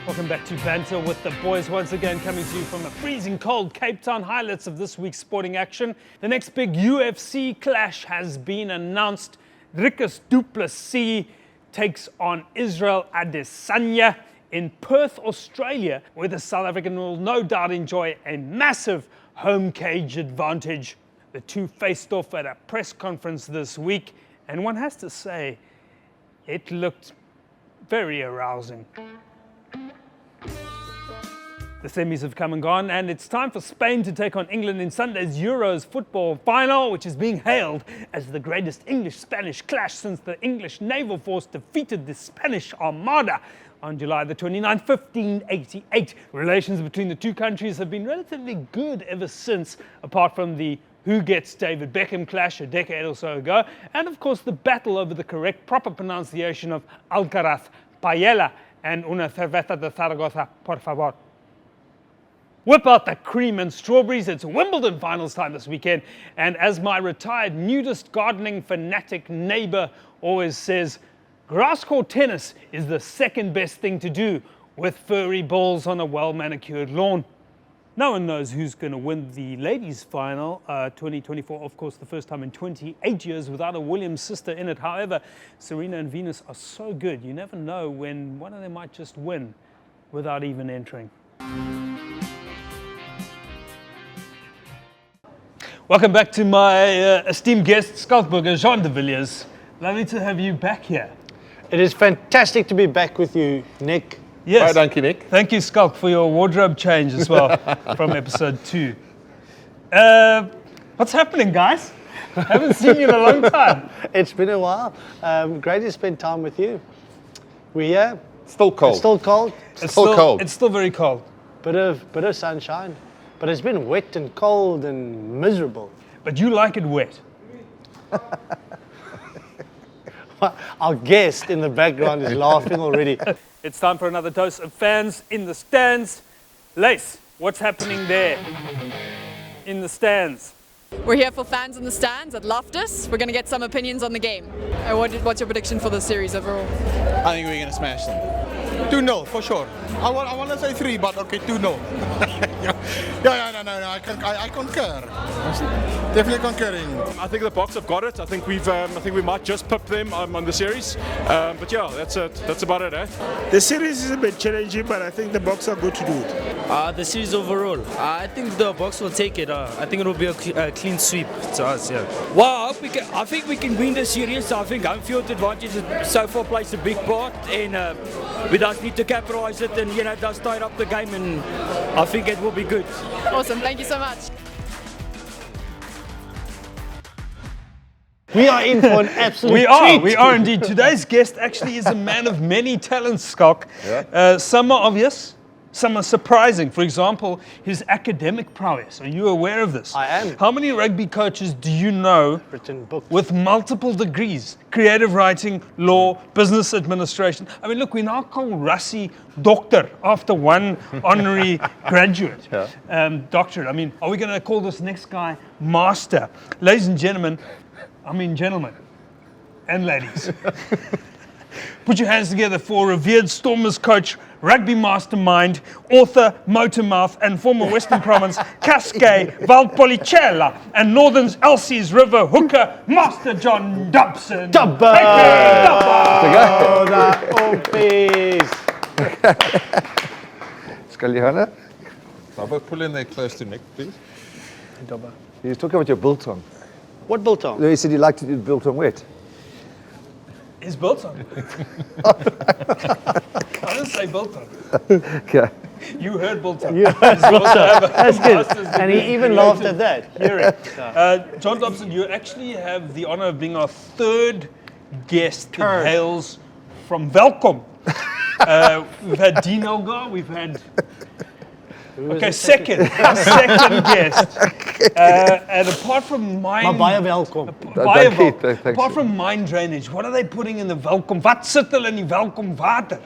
Welcome back to Banter with the boys, once again coming to you from a freezing cold Cape Town. Highlights of this week's sporting action. The next big UFC clash has been announced. Dricus du Plessis takes on Israel Adesanya in Perth, Australia, where the South African will no doubt enjoy a massive home cage advantage. The two faced off at a press conference this week, and one has to say, it looked very arousing. The semis have come and gone, and it's time for Spain to take on England in Sunday's Euros football final, which is being hailed as the greatest English-Spanish clash since the English naval force defeated the Spanish Armada on July the 29th, 1588. Relations between the two countries have been relatively good ever since, apart from the who gets David Beckham clash a decade or so ago, and of course the battle over the correct proper pronunciation of Alcaraz, Paella, and una cerveza de Zaragoza, por favor. Whip out the cream and strawberries. It's Wimbledon finals time this weekend. And as my retired nudist gardening fanatic neighbor always says, grass court tennis is the second best thing to do with furry balls on a well-manicured lawn. No one knows who's going to win the ladies' final 2024, of course, the first time in 28 years without a Williams sister in it. However, Serena and Venus are so good, you never know when one of them might just win without even entering. Welcome back to my esteemed guest, Schalk Burger, John Villiers. Lovely to have you back here. It is fantastic to be back with you, Nick. Yes. Hi, thank you, Nick. Thank you, Schalk, for your wardrobe change as well from episode 2. What's happening, guys? Haven't seen you in a long time. It's been a while. Great to spend time with you. We're here. Still cold. It's still cold. It's still very cold. Bit of sunshine. But it's been wet and cold and miserable. But you like it wet. Our guest in the background is laughing already. It's time for another dose of fans in the stands. Lace, what's happening there in the stands? We're here for fans in the stands at Loftus. We're going to get some opinions on the game. What's your prediction for the series overall? I think we're going to smash them. 2-0 for sure. I want to say 3, but okay, 2-0. No, I concur. Definitely concurring. I think the Boks have got it. I think we might just pip them on the series. But yeah, that's it. That's about it, eh? The series is a bit challenging, but I think the Boks are good to do it. The series overall, I think the Boks will take it. I think it will be a clean sweep to us. Yeah. Well, I think we can win the series. I think home field advantage so far plays a big part, and we just need to capitalise it and just tie up the game, and I think it will be good. Awesome, thank you so much. We are in for an absolute treat. We are indeed. Today's guest actually is a man of many talents, Schalk. Yeah. Some are obvious, some are surprising. For example, his academic prowess. Are you aware of this? I am. How many rugby coaches do you know Written books. with multiple degrees? Creative writing, law, business administration. I mean, look, we now call Rassie doctor after one honorary graduate. Doctorate. I mean, are we going to call this next guy master? Ladies and gentlemen, gentlemen and ladies, put your hands together for revered Stormers coach, rugby mastermind, author, motormouth, and former Western Province, Cascais, Valpolicella, and Northern's Elsie's River hooker, Master John Dobson. Dobber! Scaliana? I'll pull in there close to Nick, please. Dobber. You was talking about your biltong. What biltong? You said you liked to do biltong wet. Is biltong. I didn't say biltong. Okay. You heard biltong. You heard biltong. That's good. And he even laughed at that. Hearing. John Dobson, you actually have the honor of being our third guest that hails from Welkom. We've had Dean Elgar, we've had... Okay, second guest. And apart from apart from mind drainage, what are they putting in the Welkom? Wat sit hulle in die Welkom water?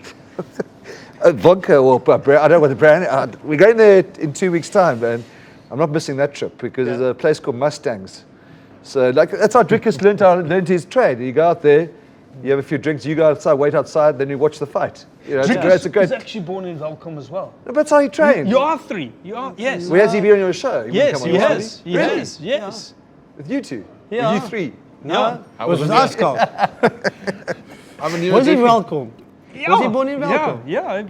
Vodka or I don't know what the brand. We're going there in 2 weeks' time, and I'm not missing that trip because there's a place called Mustangs. So that's how Dricus learned his trade. You go out there, You have a few drinks, you go outside, wait outside, then you watch the fight. You know, it's a great. He's actually born in Welkom as well. No, that's how he trained. You are 3. You are, yes. Where has he been on your show? He Yes, wouldn't he come on has. your He show? has, yes. With you two? Yeah. With you 3? No, it was us, Schalk. Was he welcome? Was he born in Welkom? Yeah.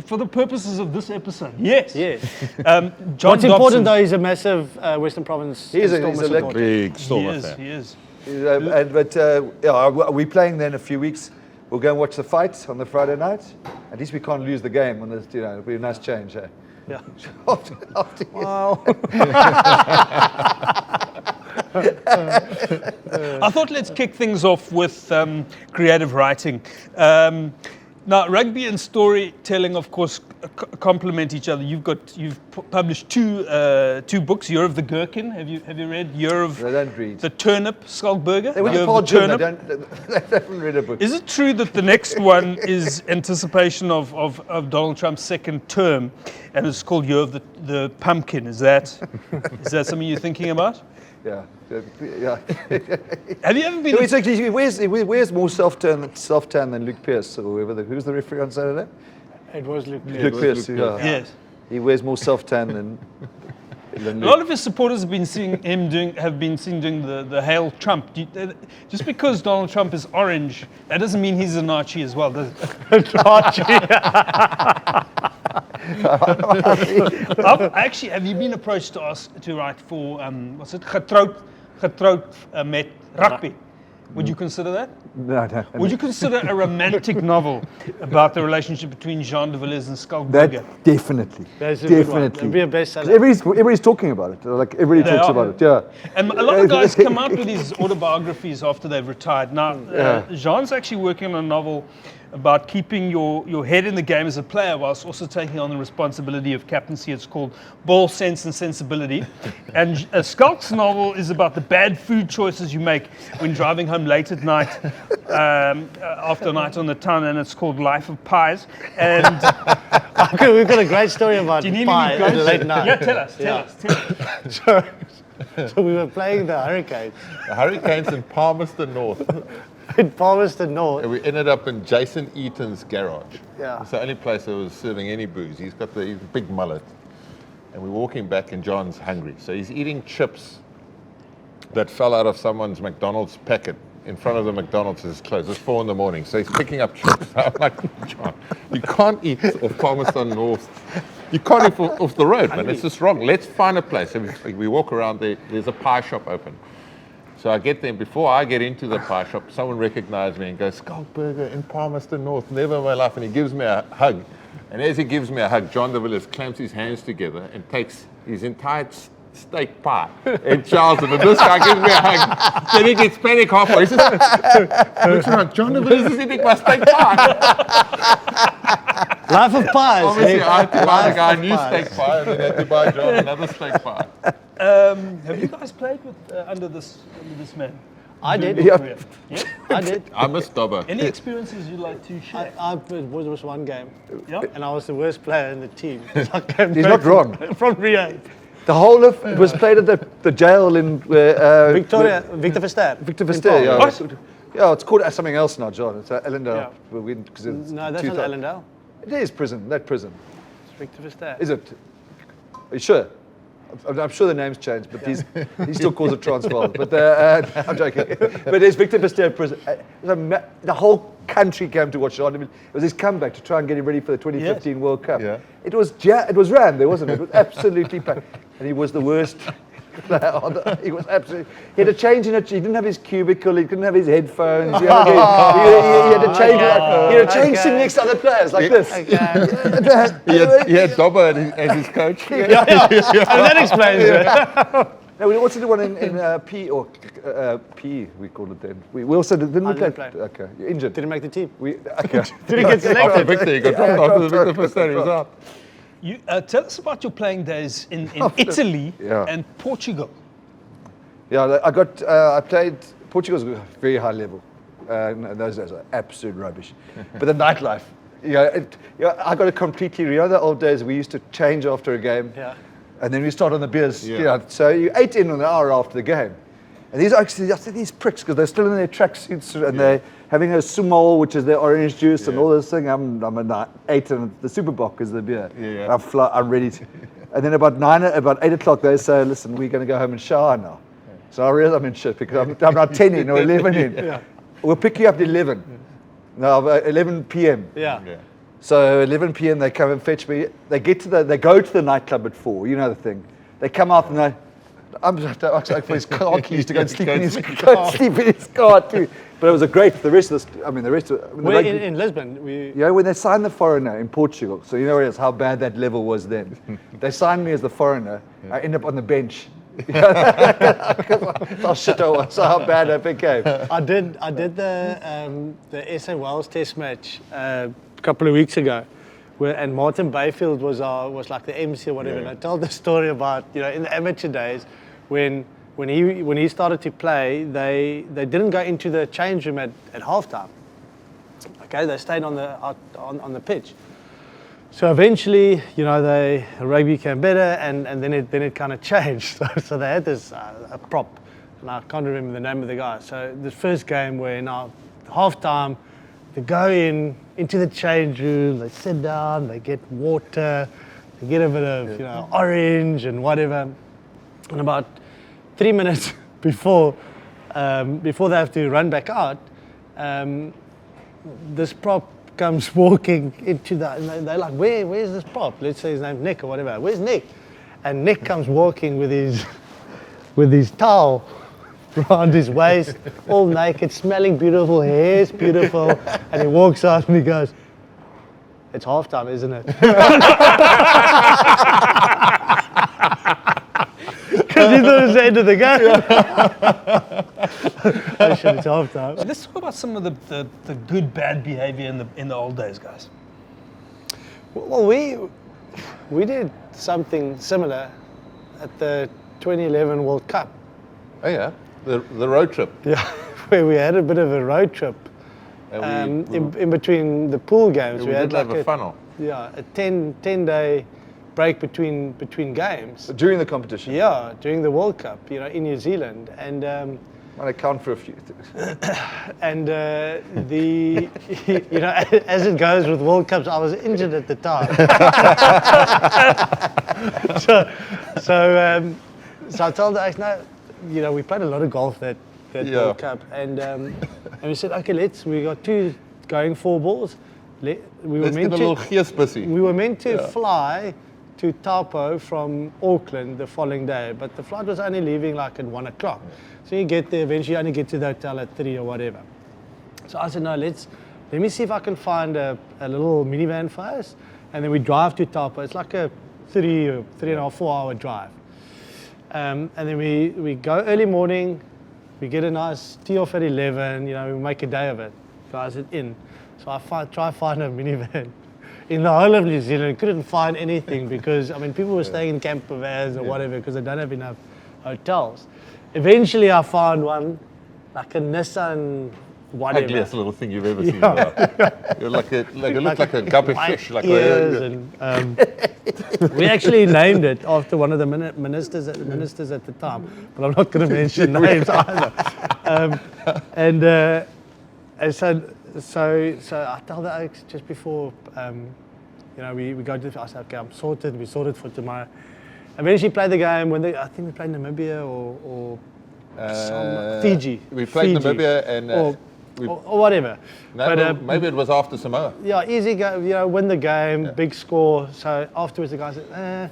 For the purposes of this episode, yes. Yes. John What's Dobson. important though, he's a massive Western Province He's a Stormers leg- supporter. Big He Stormer is, fan. he is. We're playing then in a few weeks. We'll go and watch the fight on the Friday night. At least we can't lose the game on this. You know, it'll be a nice change. Eh? Yeah. after Wow. I thought let's kick things off with creative writing. Now, rugby and storytelling, of course, complement each other. You've published two books. Year of the Gherkin. Have you read Year of They don't read. the Turnip? Schalk Burger. They went Year to of Paul the Jim. They Turnip. haven't read a book. Is it true that the next one is anticipation of Donald Trump's second term, and it's called Year of the Pumpkin? Is that something you're thinking about? Yeah. Have you ever been? It's actually, he wears more self-tan than Luke Pierce or whoever. Who's the referee on Saturday? It was Luke. Luke Pierce. Yeah. Yes. He wears more self-tan than A lot of his supporters have been seeing him doing the Hail Trump. Just because Donald Trump is orange, that doesn't mean he's a Nazi as well, does it? Actually, have you been approached to write for what's it? Getroud met Rugby. Would you consider that? No. Would you consider a romantic novel about the relationship between Jean de Villiers and Schalk Burger? That definitely. That's a good one. It'll Definitely. be a bestseller. Everybody's talking about it. Like everybody They talks are. about it. Yeah. And a lot of guys come out with these autobiographies after they've retired. Now, Jean's actually working on a novel about keeping your head in the game as a player whilst also taking on the responsibility of captaincy. It's called Ball Sense and Sensibility. And Schalk's novel is about the bad food choices you make when driving home late at night after a night on the town, and it's called Life of Pies. And Okay, we've got a great story about do you need pie me at to a late night. Yeah, tell us. So we were playing the Hurricanes The Hurricanes in Palmerston North. in Palmerston North. And we ended up in Jason Eaton's garage. Yeah. It's the only place that was serving any booze. He's got the big mullet. And we're walking back and John's hungry. So he's eating chips that fell out of someone's McDonald's packet in front of the McDonald's as it's closed. It's 4 a.m. So he's picking up chips. I'm like, John, you can't eat off Palmerston North. You can't eat off the road, man. It's just wrong. Let's find a place. So we walk around there. There's a pie shop open. So I get there, before I get into the pie shop, someone recognized me and goes, Schalk Burger in Palmerston North, never in my life. And he gives me a hug. And as he gives me a hug, John de Villiers clamps his hands together and takes his entire steak pie and chows it. And this guy gives me a hug. Then he gets panic halfway. He says, looks around, John de Villiers is eating my steak pie. Life of Pies. Obviously, I had to buy the guy a Life of new Pies. steak pie and then had to buy John another steak pie. Have you guys played with under this man? I did. Yeah. Yeah? I did. I miss Dobber. Any experiences you'd like to share? It was one game, Yeah? and I was the worst player in the team. He's not wrong. From Rio. The whole of it was played at the jail in Victor Verster. Victor Verster. Yeah. What? Yeah, it's called something else now, John. It's Ellendale. Yeah. No, that's not Allendale. It is prison. That prison. It's Victor Verster. Is it? Are you sure? I'm sure the name's changed, but he still calls it Transvaal. But I'm joking. But it's Victor Verster prison. The whole country came to watch John. It was his comeback to try and get him ready for the 2015 World Cup. Yeah. It was ran there, wasn't it? It was absolutely packed. And he was the worst player. He was absolutely. He had to change in it. He didn't have his cubicle. He didn't have his headphones. He had to change. He had to change sitting next to other players like this. He had Dobber as his coach. And that explains it. No, we also did one in P or PE, we called it then. We also didn't we didn't play? play. Okay, you're injured. Didn't make the team. Okay. Did he get After selected? Victor, he got dropped after the Victor Verster. He was out. You, tell us about your playing days in Italy Yeah. and Portugal. Yeah, I played. Portugal was very high level. Those days are absolute rubbish. But the nightlife, I got it completely. You know, the old days we used to change after a game. Yeah. And then we start on the beers. Yeah. So you ate in an hour after the game. And these are actually, I see these pricks, because they're still in their tracksuits and they're having a sumo, which is their orange juice and all this thing. I'm an 8 and the Springboks is the beer. I'm ready to. And then about 8 o'clock, they say, listen, we're going to go home and shower now. So I realize I'm in shit because I'm not 10 in or 11 in. We'll pick you up at 11. No, 11 p.m. So 11 p.m. they come and fetch me. They go to the nightclub at 4. You know the thing. They come out and I'm just like for his car keys to go and sleep in his car too. But it was the rest of in Lisbon. When they signed the foreigner in Portugal, so you know how bad that level was then. They signed me as the foreigner. I end up on the bench. Oh shit! I saw how bad I became. I did the SA Wales Test match a couple of weeks ago, and Martin Bayfield was like the MC or whatever. And I told the story about in the amateur days when he started to play, they didn't go into the change room at halftime. Okay, they stayed on the pitch. So eventually, rugby became better, and then it kind of changed. So they had this a prop, and I can't remember the name of the guy. So the first game where now halftime, they go into the change room, they sit down, they get water, they get a bit of orange and whatever, and about 3 minutes before they have to run back out, this prop comes walking into that, and they're like, where's this prop? Let's say his name's Nik or whatever. Where's Nik? And Nik comes walking with his towel around his waist, all naked, smelling beautiful, hair's beautiful, and he walks out and he goes, "It's halftime, isn't it?" Because he thought it was the end of the game. Oh shit, it's halftime. Let's talk about some of the good, bad behavior in the old days, guys. Well, we did something similar at the 2011 World Cup. Oh yeah, the road trip. Yeah, where we had a bit of a road trip. In between the pool games, we had like a funnel. Yeah, a 10-day break between games. During the competition? Yeah, during the World Cup, in New Zealand. And I count for a few things. And as it goes with World Cups, I was injured at the time. So I told the Ace, no, we played a lot of golf that World Cup, and we said, okay, we got 2 going 4 balls. We were meant to fly to Taupo from Auckland the following day, but the flight was only leaving like at 1 o'clock. So you get there, eventually you only get to the hotel at 3 or whatever. So I said, no, let me see if I can find a little minivan for us, and then we drive to Taupo. It's like a 3.5, 4 hour drive. And then we go early morning, we get a nice tee off at 11, we make a day of it. Guys are in. So I try to find a minivan. In the whole of New Zealand, couldn't find anything because, people were staying in camper vans or whatever because they don't have enough hotels. Eventually I found one, like a Nissan whatever. Ugliest little thing you've ever seen. It looked like a guppy fish. We actually named it after one of the ministers at the time, but I'm not going to mention names either. And so I tell the Oaks just before, we go to. I said, okay, I'm sorted. We sorted for tomorrow. Eventually played the game I think we played Namibia or Fiji. We played Fiji. Namibia and or whatever. No, but, maybe it was after Samoa. Yeah, easy go. Win the game, big score. So afterwards, the guy said,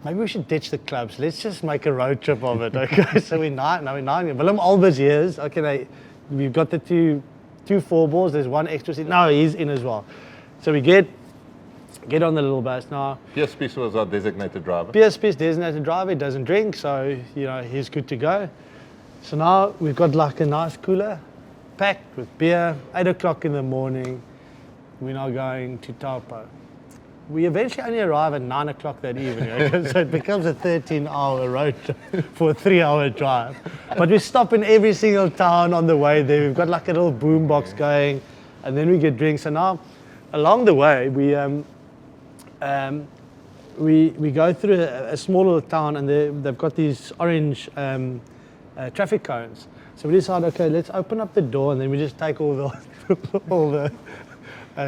maybe we should ditch the clubs. Let's just make a road trip of it. Okay, so we're 9. Willem Albert's here. Okay, we've got the two 4 balls. There's 1 extra seat. No, he's in as well. So we get on the little bus now. Pierce Spies was our designated driver. Pierce Spies, designated driver, he doesn't drink, so he's good to go. So now we've got like a nice cooler packed with beer. 8 o'clock in the morning, we're now going to Taupo. We eventually only arrive at 9 o'clock that evening, okay? So it becomes a 13-hour road trip for a 3-hour drive. But we stop in every single town on the way there. We've got like a little boom box going, and then we get drinks. So now, along the way, we go through a small little town, and they've got these orange traffic cones. So we decided, okay, let's open up the door and then we just take all the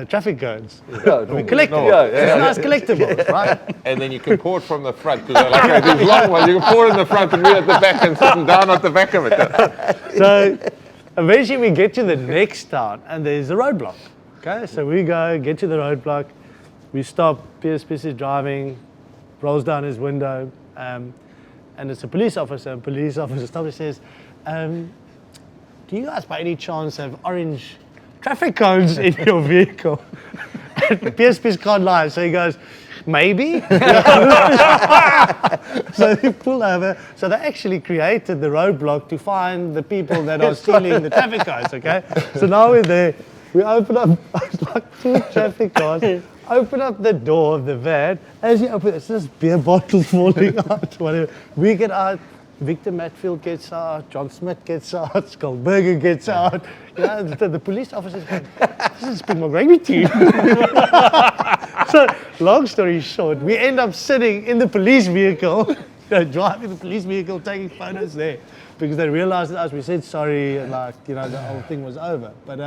traffic cones. We collect them. It's nice collectibles, right? And then you can pour it from the front, because they're like these long ones. You can pour it in the front and we at the back and sitting down at the back of it. So eventually we get to the next town and there's a roadblock. Okay, so we get to the roadblock, we stop, PSPC is driving, rolls down his window, and it's a police officer. Police officer stops and says, do you guys by any chance have orange traffic cones in your vehicle? PSPs can't lie, so he goes, maybe? So they pull over. So they actually created the roadblock to find the people that are stealing the traffic cones, okay? So now we're there. We open up like 2 traffic cones, open up the door of the van. As you open it, it's just beer bottles falling out, whatever. We get out. Victor Matfield gets out, John Smith gets out, Schalk Burger gets out. Yeah, the police officers go, this is Springbok rugby team. So, long story short, we end up sitting in the police vehicle, driving the police vehicle, taking photos there, because they realized us, we said sorry, and the whole thing was over. But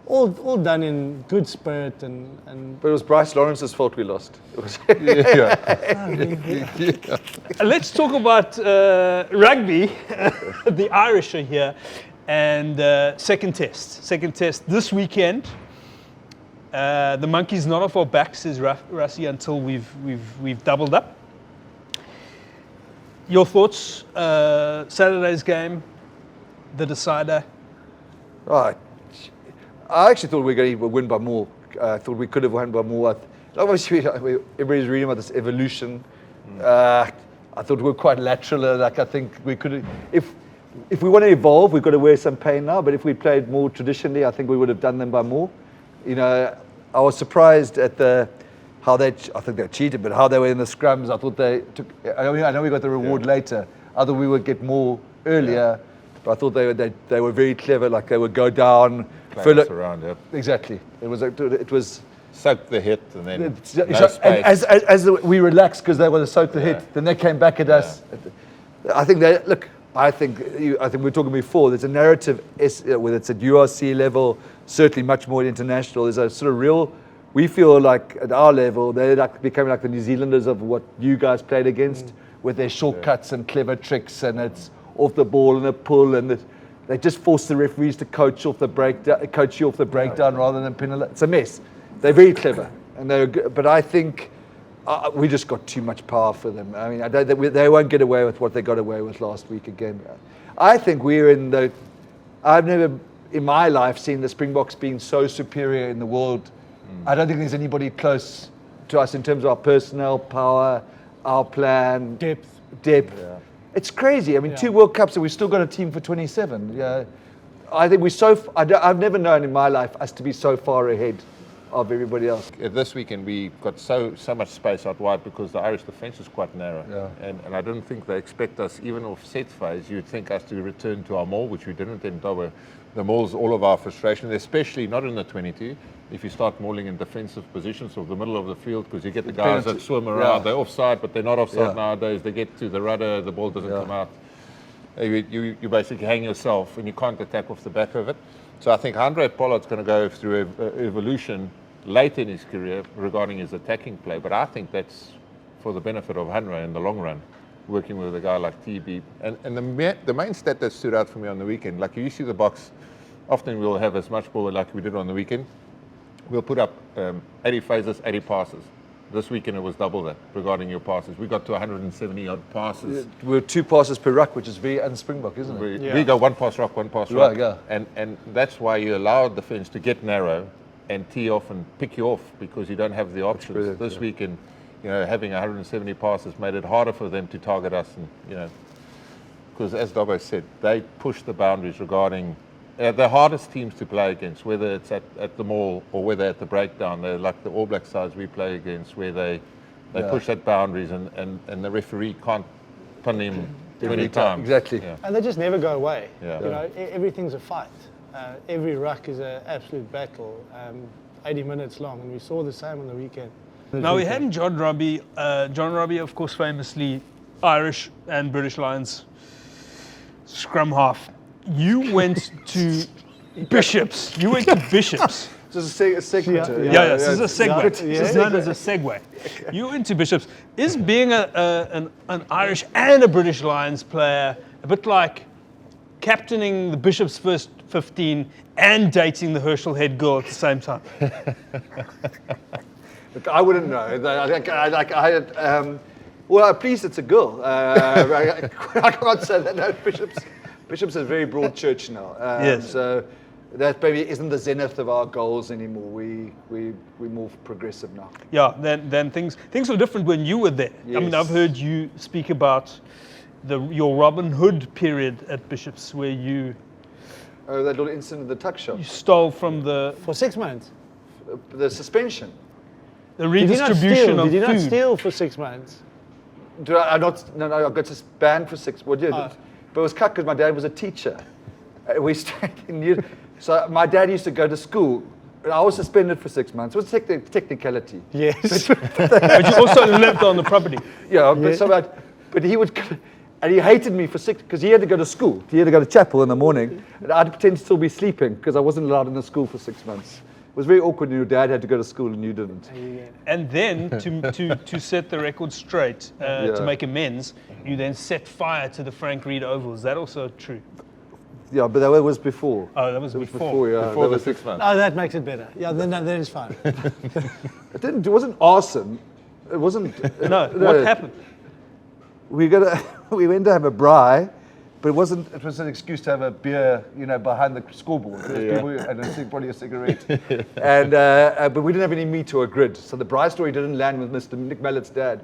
all done in good spirit But it was Bryce Lawrence's fault we lost. It was Let's talk about rugby. The Irish are here, and second test this weekend. The monkey's not off our backs, says Rassie, until we've doubled up. Your thoughts? Saturday's game, the decider. Right. I actually thought we were going to win by more. I thought we could have won by more. Obviously, everybody's reading about this evolution. I thought we were quite lateral. Like I think we could, if we want to evolve, we've got to wear some pain now. But if we played more traditionally, I think we would have done them by more. I was surprised at how I think they cheated, but how they were in the scrums. I thought they took. I know we got the reward later. I thought we would get more earlier. But I thought they were very clever. Like they would go down. Around, yep. Exactly. It was soak the hit and then as we relaxed because they wanted to soak the hit. Then they came back at us. I think we were talking before. There's a narrative, whether it's at URC level, certainly much more international. There's a sort of real. We feel like at our level they're like becoming like the New Zealanders of what you guys played against, with their shortcuts and clever tricks, and it's off the ball and a pull and they just force the referees to coach you off the breakdown rather than penalise. It's a mess. They're very clever, and but I think we just got too much power for them. I mean, they won't get away with what they got away with last week again. I think we're I've never in my life seen the Springboks being so superior in the world. I don't think there's anybody close to us in terms of our personnel, power, our plan, depth. Yeah. It's crazy. I mean, 2 World Cups and we've still got a team for 27. Yeah, I think I've never known in my life us to be so far ahead of everybody else. This weekend we got so much space out wide because the Irish defence is quite narrow. Yeah. And I don't think they expect us, even off set phase, you'd think us to return to our maul, which we didn't. And the maul's all of our frustration, especially not in the 22. If you start mauling in defensive positions or the middle of the field, because you get the guys that swim around, they're offside, but they're not offside nowadays. They get to the rudder, the ball doesn't come out. You basically hang yourself and you can't attack off the back of it. So I think Andre Pollard's going to go through evolution late in his career regarding his attacking play, but I think that's for the benefit of Hanra in the long run, working with a guy like TB. And the main stat that stood out for me on the weekend, like you see the box, often we'll have as much ball like we did on the weekend. We'll put up 80 phases, 80 passes. This weekend it was double that regarding your passes. We got to 170 odd passes. We're 2 passes per ruck, which is very un-Springbok, isn't it? We go 1 pass ruck, 1 pass ruck. Yeah. And that's why you allow defence to get narrow and tee off and pick you off because you don't have the options. This weekend, having 170 passes made it harder for them to target us. And because as Dobbo said, they push the boundaries regarding the hardest teams to play against, whether it's at the maul or whether at the breakdown. They're like the All Black sides we play against, where they push that boundaries and the referee can't pin him 20 times. Exactly. Yeah. And they just never go away. Yeah. Everything's a fight. Every ruck is an absolute battle, 80 minutes long, and we saw the same on the weekend. Now we had John Robbie. John Robbie, of course, famously Irish and British Lions scrum half. You went to Bishops. You went to Bishops. This is a segment. Yeah, this is a segue. This is known as a segue. You went to Bishops. Is being an Irish and a British Lions player a bit like captaining the Bishops' first 15 and dating the Herschel head girl at the same time? Look, I wouldn't know. Well, I'm pleased it's a girl. I can't say that. No, Bishops is a very broad church now. Yes. So that maybe isn't the zenith of our goals anymore. We're more progressive now. Yeah. Then things were different when you were there. Yes. I mean, I've heard you speak about your Robin Hood period at Bishops, where you. Oh, that little incident in the tuck shop. You stole from for 6 months. The suspension. The redistribution of food. Did you not steal for 6 months? I got banned for 6 months. But it was cut because my dad was a teacher. We stayed in so my dad used to go to school. I was suspended for 6 months. It was technicality. Yes. But you also lived on the property. Yeah, but he would, and he hated me for 6 because he had to go to school. He had to go to chapel in the morning, and I'd pretend to still be sleeping because I wasn't allowed in the school for 6 months. It was very awkward when your dad had to go to school and you didn't. And then to set the record straight, to make amends, you then set fire to the Frank Reed Oval. Is that also true? Yeah, but that was before. Oh, that was before. Before the 6 months. Oh, that makes it better. Yeah, then is fine. It wasn't arson. It wasn't. No, what happened? We went to have a braai, but it was an excuse to have a beer, behind the scoreboard. And probably a cigarette. And but we didn't have any meat or a grid, so the braai story didn't land with Mr. Nik Rabinowitz' dad.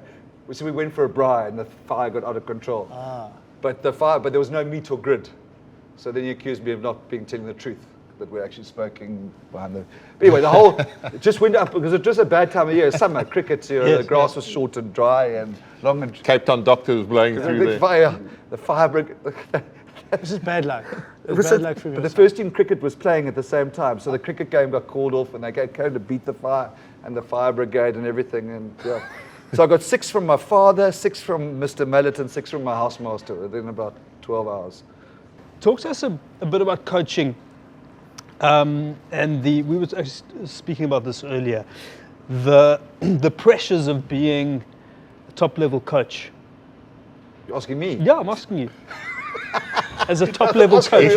So we went for a braai, and the fire got out of control. But there was no meat or grid. So then he accused me of not telling the truth, that we're actually smoking behind the. But anyway, the whole it just went up because it was just a bad time of year. Summer cricket, the grass was short and dry and long and. Cape Town doctor was blowing through there. The fire brigade. This is bad luck. Bad luck for me. But the first team cricket was playing at the same time, so the cricket game got called off, and they came to beat the fire and the fire brigade and everything, and yeah. So I got 6 from my father, 6 from Mr. Mallet, and 6 from my housemaster within about 12 hours. Talk to us a bit about coaching, and we were actually speaking about this earlier. The pressures of being a top level coach. You're asking me? Yeah, I'm asking you. As a top level coach,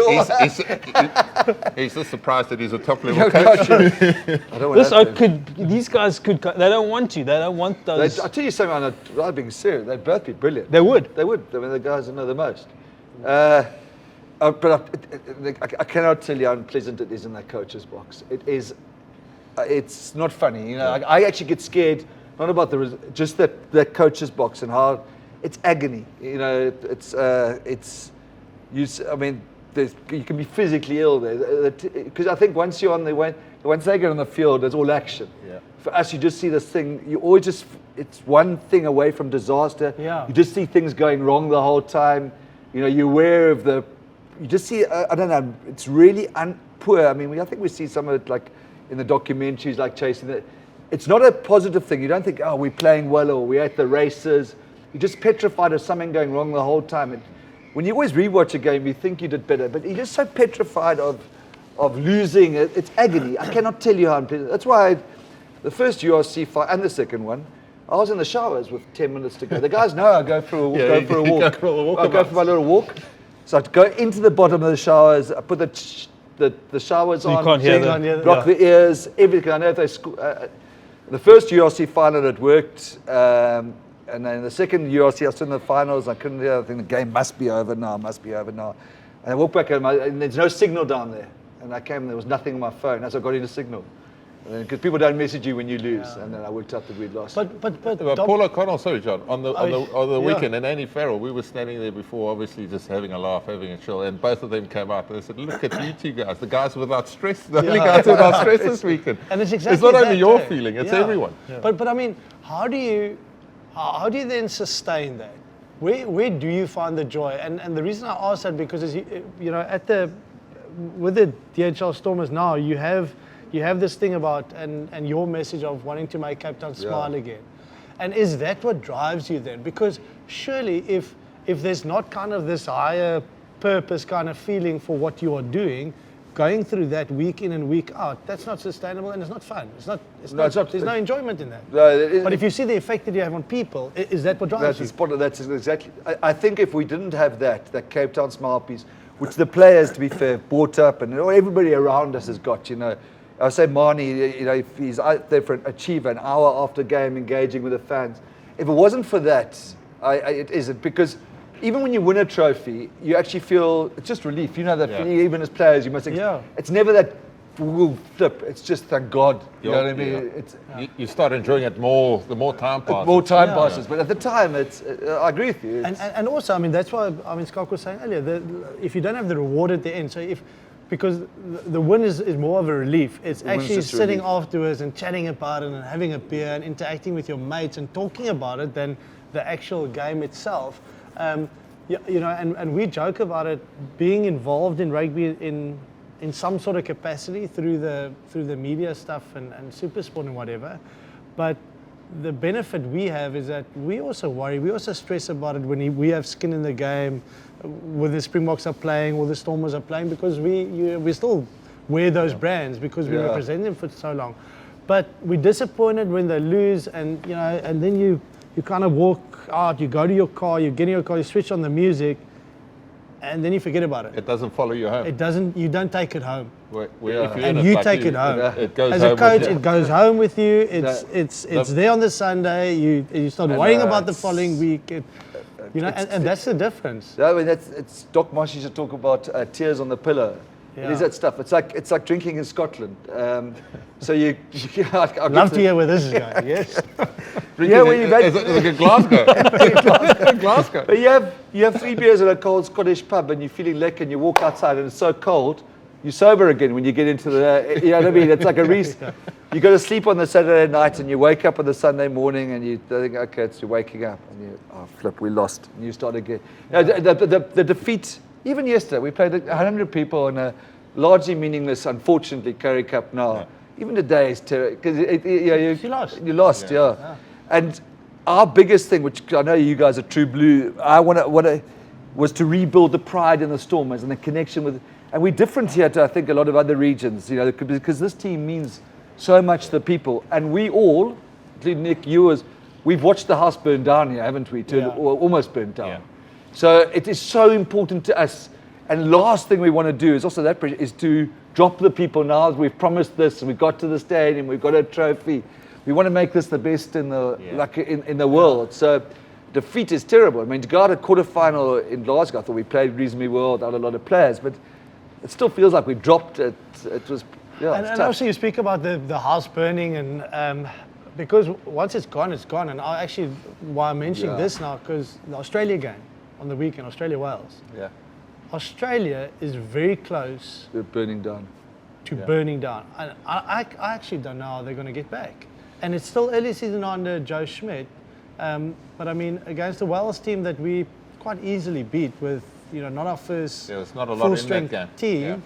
he's just surprised that he's a top level coach. These guys could. They don't want to. They don't want those. I'll tell you something. I'm being serious. They'd both be brilliant. They would. I mean, the guys that know the most. But I cannot tell you how unpleasant it is in that coach's box. It is. It's not funny. I actually get scared. Not about just that coach's box and how it's agony. I mean, you can be physically ill there because I think once they get on the field, there's all action. Yeah. For us, you just see this thing. You always it's one thing away from disaster. Yeah. You just see things going wrong the whole time. You're aware of you just see, I don't know, it's really poor. I mean, I think we see some of it like in the documentaries, like chasing it. It's not a positive thing. You don't think, we're playing well or we're at the races. You're just petrified of something going wrong the whole time. When you always rewatch a game, you think you did better, but you're just so petrified of losing. It's agony. I cannot tell you how unpleasant. That's why the first URC fight and the second one, I was in the showers with 10 minutes to go. The guys know I go for a walk. I go for my little walk. So I go into the bottom of the showers. I put the showers on. You can't hear them. Block the ears. Everything. I know if they. The first URC final it worked, and then the second URC I was in the finals. I couldn't hear. I think the game must be over now. And I walked back and there's no signal down there. And I came and there was nothing on my phone as I got into signal. Because people don't message you when you lose, and then I worked out that we'd lost. But Paul O'Connell, sorry, John, on the weekend, and Andy Farrell, we were standing there before, obviously just having a laugh, having a chill, and both of them came out and they said, "Look at you two guys, the guys without stress, the only guys without stress this weekend." And it's exactly not only your feeling, it's everyone. Yeah. But I mean, how do you then sustain that? Where do you find the joy? And the reason I ask that because with the DHL Stormers now, you have this thing about and your message of wanting to make Cape Town smile again. And is that what drives you then? Because surely if there's not kind of this higher purpose kind of feeling for what you are doing, going through that week in and week out, that's not sustainable and it's not fun. There's no enjoyment in that. But if you see the effect that you have on people, is that what drives you? That's exactly. I think if we didn't have that Cape Town smile piece, which the players, to be fair, brought up, and everybody around us has got, I say Marnie, if he's out there for achieve an hour after game engaging with the fans. If it wasn't for that, it isn't, because even when you win a trophy, you actually feel it's just relief. You know that feeling, even as players, you must. It's never that flip. It's just thank God. You know what I mean? You start enjoying it more the more time passes. More time passes, but at the time, I agree with you. And also, I mean, that's why Schalk was saying earlier. If you don't have the reward at the end, because the win is more of a relief. It's actually sitting afterwards and chatting about it and having a beer and interacting with your mates and talking about it than the actual game itself. And we joke about it being involved in rugby in some sort of capacity through the media stuff and Supersport and whatever. But the benefit we have is that we also worry, we also stress about it when we have skin in the game, whether the Springboks are playing or the Stormers are playing, because we still wear those brands because we represent them for so long. But we're disappointed when they lose, and then you kind of walk out, you go to your car, you get in your car, you switch on the music, and then you forget about it. It doesn't follow you home. It doesn't. You don't take it home. And you take it home. It goes as home a coach, with you. it goes home with you. It's there on the Sunday. You start worrying about the following week. And that's the difference. I mean, it's Doc Marsh used to talk about tears on the pillow. It is that stuff. It's like drinking in Scotland. So I'd love to hear where this is going. Yes. Like a Glasgow. Glasgow. But you have 3 beers at a cold Scottish pub and you're feeling lekker and you walk outside and it's so cold, you're sober again when you get into the. You know what I mean? It's like a you go to sleep on the Saturday night and you wake up on the Sunday morning and you think, okay, you're waking up and you flip, we lost, and you start again. The defeat. Even yesterday, we played 100 people in a largely meaningless, unfortunately, Currie Cup now. Yeah. Even today is terrible because you lost. You lost, yeah. And our biggest thing, which I know you guys are true blue, was to rebuild the pride in the Stormers and the connection with. And we're different here to I think a lot of other regions, because this team means so much to the people, and we all, including Nik, we've watched the house burn down here, haven't we? Or almost burn down. Yeah. So it is so important to us. And last thing we want to do is also that pressure is to drop the people now that we've promised this and we got to the stadium, we've got a trophy. We want to make this the best in the in the world. So defeat is terrible. I mean, to go out a quarterfinal in Glasgow, I thought we played reasonably well without a lot of players, but it still feels like we dropped it. It was and also you speak about the house burning and because once it's gone, it's gone. And why I'm mentioning this now, because the Australia game on the weekend, Australia-Wales. Yeah. Australia is very close to burning down. And I actually don't know how they're going to get back. And it's still early season under Joe Schmidt. But I mean, against the Wales team that we quite easily beat with, not our first full-strength team.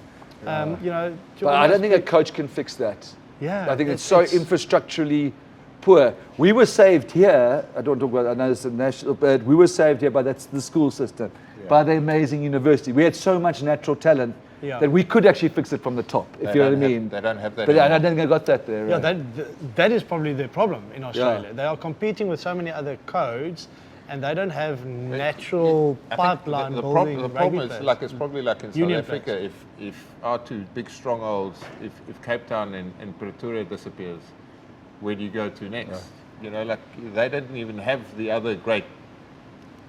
Yeah. But I don't think a coach can fix that. Yeah. I think it's so infrastructurally poor. We were saved here. I don't talk about. I know it's a national, but we were saved here by the school system, by the amazing university. We had so much natural talent that we could actually fix it from the top. If you know what I mean. They don't have that. But I don't think I got that there. Yeah, that is probably the problem in Australia. They are competing with so many other codes, and they don't have natural pipeline building. The problem is it's probably like in South Africa. If our 2 big strongholds, if Cape Town and Pretoria disappears, where do you go to next? They didn't even have the other great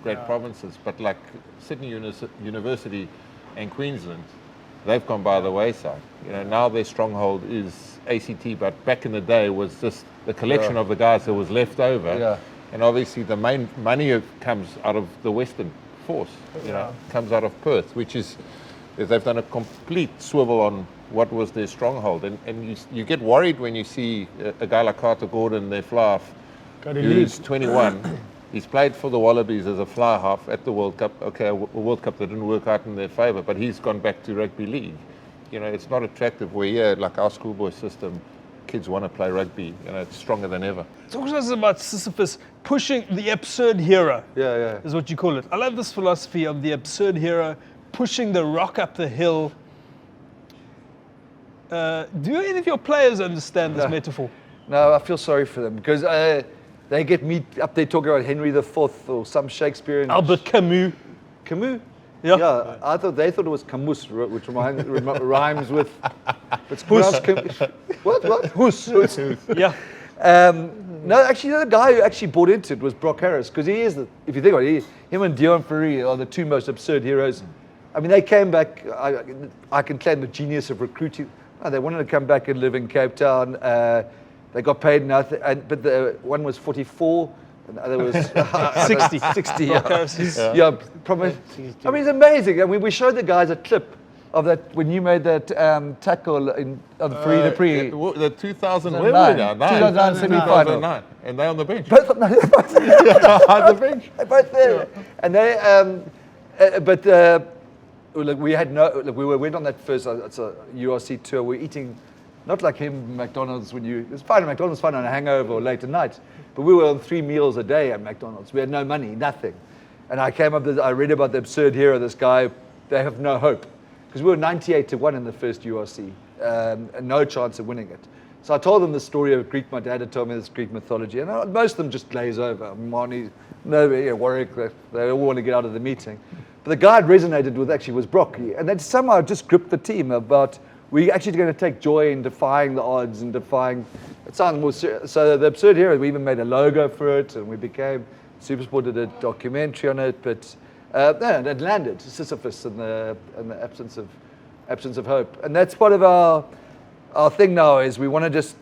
provinces, but like Sydney University and Queensland, they've gone by the wayside. Now their stronghold is ACT, but back in the day was just the collection of the guys that was left over. Yeah. And obviously the main money comes out of the Western Force, comes out of Perth, which is, they've done a complete swivel on what was their stronghold. And you get worried when you see a guy like Carter Gordon, their fly half, who's 21. He's played for the Wallabies as a fly half at the World Cup. Okay, a World Cup that didn't work out in their favour, but he's gone back to rugby league. It's not attractive where, like our schoolboy system, kids want to play rugby. It's stronger than ever. Talk to us about Sisyphus pushing the absurd hero. Yeah. Is what you call it. I love this philosophy of the absurd hero pushing the rock up the hill. Do any of your players understand this metaphor? No, I feel sorry for them because they get me up there talking about Henry IV or some Shakespearean. Albert Camus. Camus? Yeah. Yeah, they thought it was Camus, which rhymes with. It's what? Hus. Yeah. No, actually, the guy who actually bought into it was Brock Harris, because he is, if you think about it, him and Dion Ferry are the two most absurd heroes. I mean, they came back, I can claim the genius of recruiting. Oh, they wanted to come back and live in Cape Town. They got paid nothing, but the one was 44, and the other was 60. 60, yeah. Probably. I mean, it's amazing. I mean, we showed the guys a clip of that when you made that tackle on the Ep3. The 2000, where were we now? 2009 semi-final. And they're on the bench. Both on the bench. They're both there. And they, look, we had we went on that first, it's a URC tour. We're eating, not like him, McDonald's it's fine, McDonald's fine on a hangover or late at night. But we were on 3 meals a day at McDonald's. We had no money, nothing. And I came up, I read about the absurd hero, this guy, they have no hope. Because we were 98-1 in the first URC, and no chance of winning it. So I told them the story of Greek. My dad had told me this Greek mythology, and most of them just glaze over. Marnie, Warwick, they all want to get out of the meeting. But the guy I'd resonated with actually was Brock, and they somehow just gripped the team about we're actually going to take joy in defying the odds and defying. It sounds more serious. So the absurd hero, we even made a logo for it, and we became SuperSport did a documentary on it, but. It landed, Sisyphus and the absence of hope, and that's part of our thing now. Is we want to just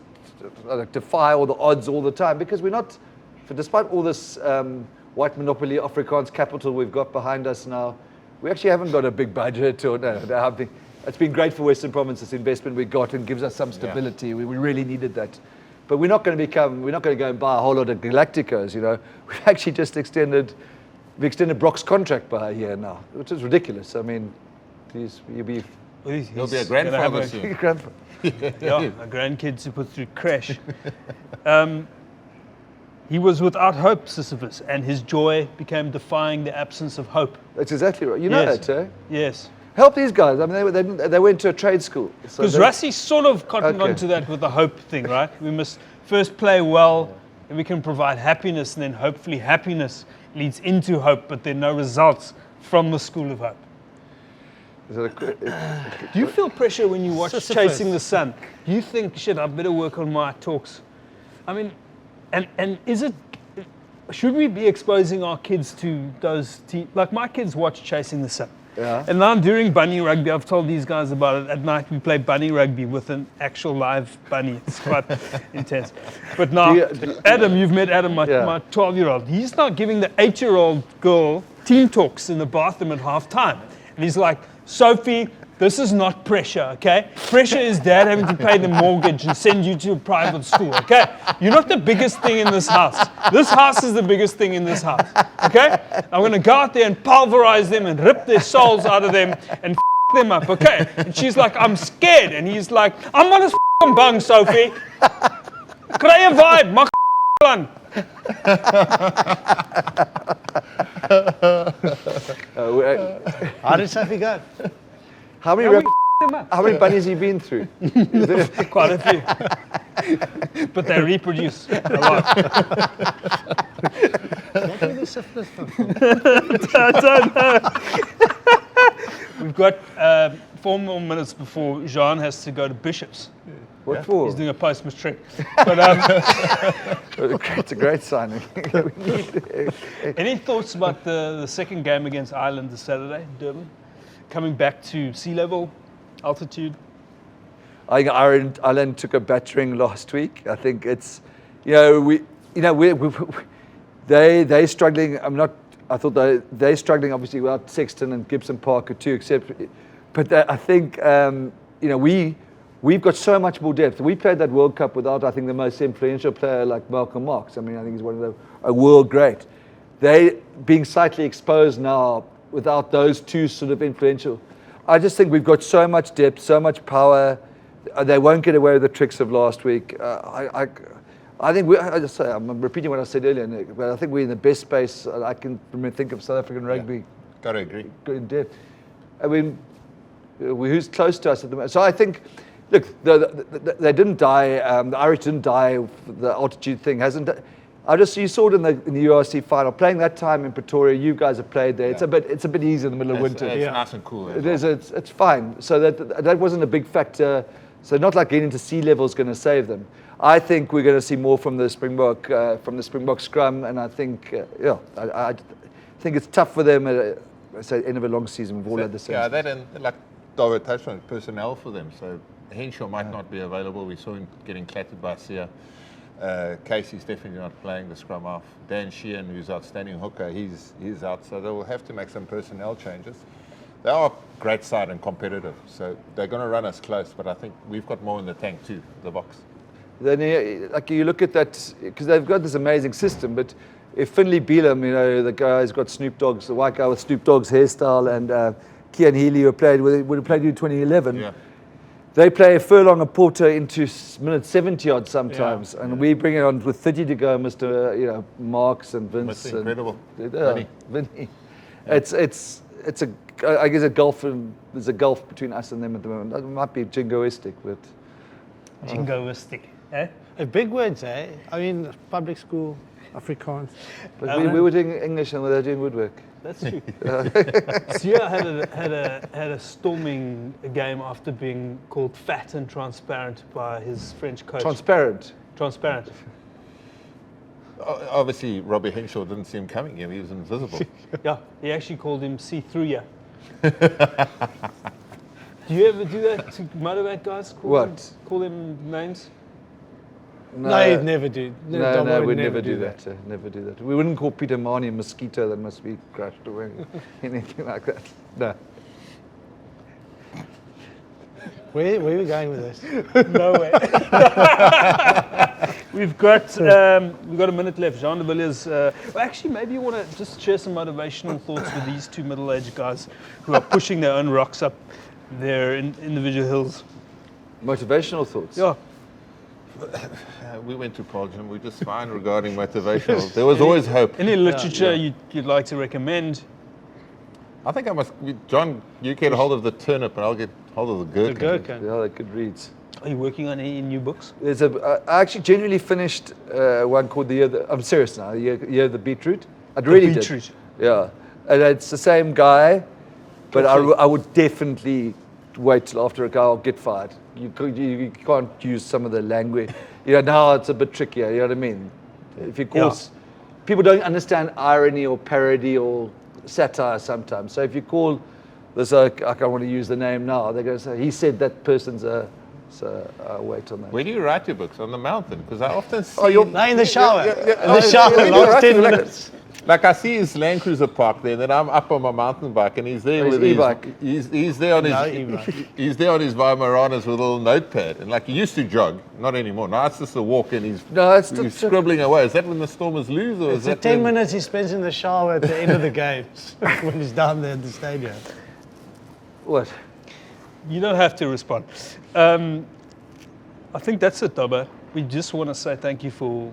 defy all the odds all the time because we're not, despite all this white monopoly Afrikaans capital we've got behind us now, we actually haven't got a big budget or it's been great for Western Province, this investment we got and gives us some stability. We really needed that, but we're not going to go and buy a whole lot of Galacticos. We've actually just extended Brock's contract by a year now, which is ridiculous. I mean, he'll be a grandfather soon. A grandkid to put through crash. He was without hope, Sisyphus, and his joy became defying the absence of hope. That's exactly right. You know that, eh? Yes. Help these guys. I mean, they went to a trade school. Because Rassi sort of cottoned onto that with the hope thing, right? We must first play well, and we can provide happiness, and then hopefully happiness leads into hope, but there are no results from the school of hope. Do you feel pressure when you watch Chasing the Sun? Do you think, shit, I better work on my talks? I mean, and should we be exposing our kids to those like my kids watch Chasing the Sun. Yeah. And now during bunny rugby, I've told these guys about it. At night we play bunny rugby with an actual live bunny. It's quite intense. But now, Adam, you've met Adam, my 12-year-old. He's now giving the 8-year-old girl team talks in the bathroom at half time. And he's like, Sophie, this is not pressure, okay? Pressure is dad having to pay the mortgage and send you to a private school, okay? You're not the biggest thing in this house. This house is the biggest thing in this house, okay? I'm going to go out there and pulverize them and rip their souls out of them and them up, okay? And she's like, I'm scared. And he's like, I'm not as bang, Sophie. Kry 'n vibe, mag plan. How did Sophie go? How many bunnies have you been through? Quite a few. But they reproduce a lot. Where did the syphilis come from? I don't know. We've got 4 more minutes before Jean has to go to Bishops. What for? He's doing a Postmas trick. But it's a great signing. Any thoughts about the second game against Ireland this Saturday, Durban? Coming back to sea level, altitude? I think Ireland took a battering last week. I think it's, they're struggling. I thought they're struggling obviously without Sexton and Gibson Parker too. But I think we've got so much more depth. We played that World Cup without, I think, the most influential player like Malcolm Marx. I mean, I think he's one of a world great. They being slightly exposed now without those two sort of influential. I just think we've got so much depth, so much power. They won't get away with the tricks of last week. I think I'm repeating what I said earlier, Nick, but I think we're in the best space I can think of South African rugby. Got to agree. Good in depth. I mean, who's close to us at the moment? So I think, look, they didn't die. The Irish didn't die. The altitude thing hasn't. You saw it in the URC final. Playing that time in Pretoria, you guys have played there. Yeah. It's a bit easy in the middle of winter. It's nice and cool. It is. It's fine. So that wasn't a big factor. So not like getting to sea level is going to save them. I think we're going to see more from the Springbok scrum, and I think I think it's tough for them at the end of a long season. We've all had the same. Yeah, that and like David touched on, personnel for them. So Henshaw might not be available. We saw him getting clattered by Sia. Casey's definitely not playing the scrum off. Dan Sheehan, who's outstanding hooker, he's out. So they will have to make some personnel changes. They are a great side and competitive, so they're going to run us close. But I think we've got more in the tank too, the Boks. Then like you look at that, because they've got this amazing system, but if Finley Beelum, the guy's got Snoop Dogg's, the white guy with Snoop Dogg's hairstyle, and Kian Healy, who would have played in 2011, Yeah. they play a furlong of Porter into minute 70 odd sometimes, and we bring it on with 30 to go, Mr. Marks and Vince. That's incredible. Vinny. It's I guess there's a gulf between us and them at the moment. It might be jingoistic, but Jingoistic, eh? Big words, eh? I mean, public school, Afrikaans. But we were doing English and they were doing woodwork. That's true. Sia had a storming game after being called fat and transparent by his French coach. Transparent. Obviously, Robbie Henshaw didn't see him coming here. He was invisible. Yeah, he actually called him see-through ya. Do you ever do that to motivate guys? Call them names? No, he'd never do. No, we'd never do that. Never do that. We wouldn't call Peter Marnie a mosquito that must be crushed away. Anything like that. No. Where are we going with this? Nowhere. We've got a minute left. John Villiers. Actually, maybe you want to just share some motivational thoughts with these two middle-aged guys who are pushing their own rocks up their individual hills. Motivational thoughts? Yeah. We went to Belgium. We're just fine regarding motivational. There was always hope. Any literature you'd like to recommend? I think I must. John, you get hold of the turnip, and I'll get hold of the gherkin. The gherkin. Yeah, they're good reads. Are you working on any new books? I actually genuinely finished one called I'm serious now. The Year of the Beetroot. I really did. Beetroot. Yeah, and it's the same guy, but I would definitely wait till after a guy will get fired. You can't use some of the language. Now it's a bit trickier. You know what I mean? If you call people don't understand irony or parody or satire sometimes. So if you call this, I don't want to use the name now. They're going to say he said that person's a. So I'll wait on that. Where do you write your books? On the mountain? Because I often see... in the shower. In the shower, last 10 minutes. Like I see his Land Cruiser parked there, and then I'm up on my mountain bike, and he's there with his e-bike. He's there on he's there on his Weimaranas with a little notepad, and like he used to jog, not anymore. Now it's just a walk, and he's scribbling away. Is that when the Stormers lose, or it's is that the 10 minutes he spends in the shower at the end of the games when he's down there at the stadium? What? You don't have to respond. I think that's it, Dobber. We just want to say thank you for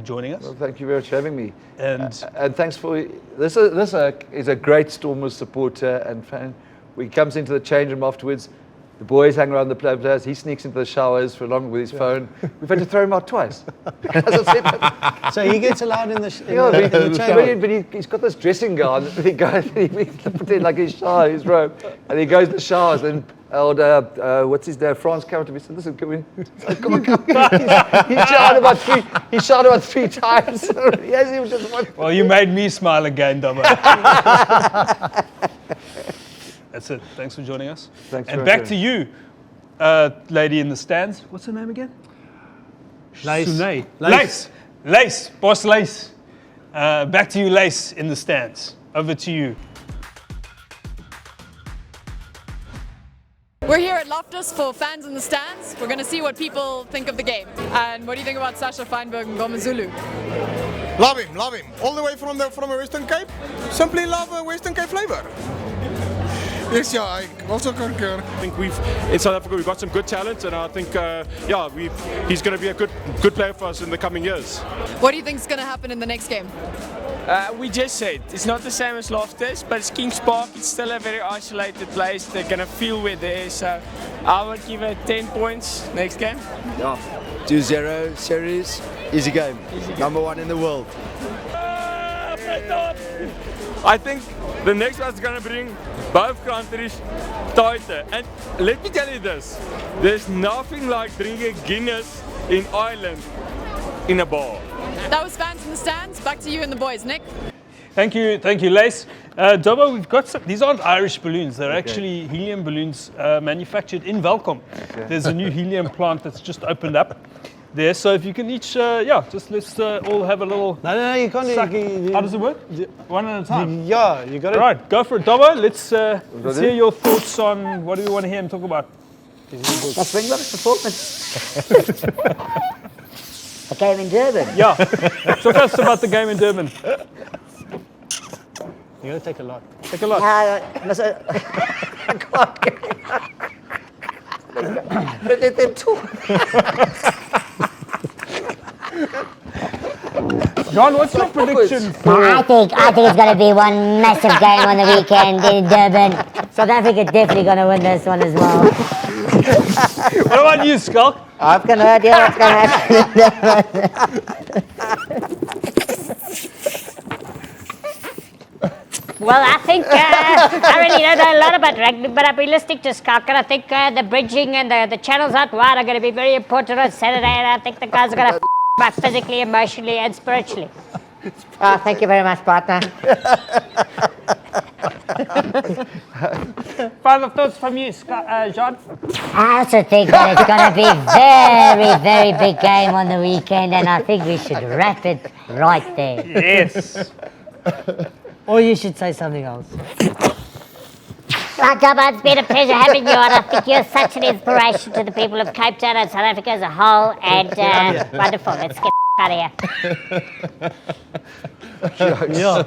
joining us. Well, thank you very much for having me. And thanks for this. This is a great Stormers supporter and fan. He comes into the change room afterwards. The boys hang around the players. He sneaks into the showers for long with his phone. We've had to throw him out twice. So he gets allowed in the change room. But he's got this dressing gown. He pretend like he's shy, his robe, and he goes to the showers. And what's his name? Franz came to me and said, "Listen, come in." Come on. He shouted about three times. Well, you made me smile again, Dobber. That's it. Thanks for joining us. Thanks. And back to you, lady in the stands. What's her name again? Lace. Lace. Boss Lace. Back to you, Lace, in the stands. Over to you. We're here at Loftus for fans in the stands. We're going to see what people think of the game. And what do you think about Sasha Feinberg and Gomezulu? Love him. All the way from the Western Cape. Simply love Western Cape flavor. Yes, yeah, I also concur. I think in South Africa we've got some good talent, and I think he's going to be a good player for us in the coming years. What do you think is going to happen in the next game? We just said it's not the same as Loftus, but it's Kings Park. It's still a very isolated place. They're gonna feel we're there. So I would give it 10 points next game. Yeah, 2-0 series, easy game. Number 1 in the world. I think the next one's gonna bring both countries tighter. And let me tell you this, there's nothing like drinking Guinness in Ireland in a bar. That was Fans in the Stands. Back to you and the boys. Nick? Thank you, Lace. Dobbo, we've got some, these aren't Irish balloons, they're actually helium balloons manufactured in Welkom. There's a new helium plant that's just opened up there, so if you can each, just let's all have a little. No, you can't. How does it work? One at a time. Yeah, you got it. Right, go for it, Dobbo. Let's hear your thoughts on what do we want to hear him talk about. The Springboks performance. The game in Durban. Yeah, talk to us about the game in Durban. You're going to take a lot. Take a lot. I can't. John, what's your prediction for... I think it's going to be one massive game on the weekend in Durban. South Africa definitely going to win this one as well. What about you, Schalk? I've got no idea what's going to happen. Well, I think I really don't know a lot about rugby, but I'll be listening to Schalk, and I think the bridging and the channels out wide are going to be very important on Saturday, and I think the guys are going to back physically, emotionally, and spiritually. Oh, thank you very much, partner. Final thoughts from you, John? I also think that it's going to be a very, very big game on the weekend, and I think we should wrap it right there. Yes. Or you should say something else. Well, Dobbo, it's been a pleasure having you on. I think you're such an inspiration to the people of Cape Town and South Africa as a whole. And wonderful. Let's get out of here. Yeah.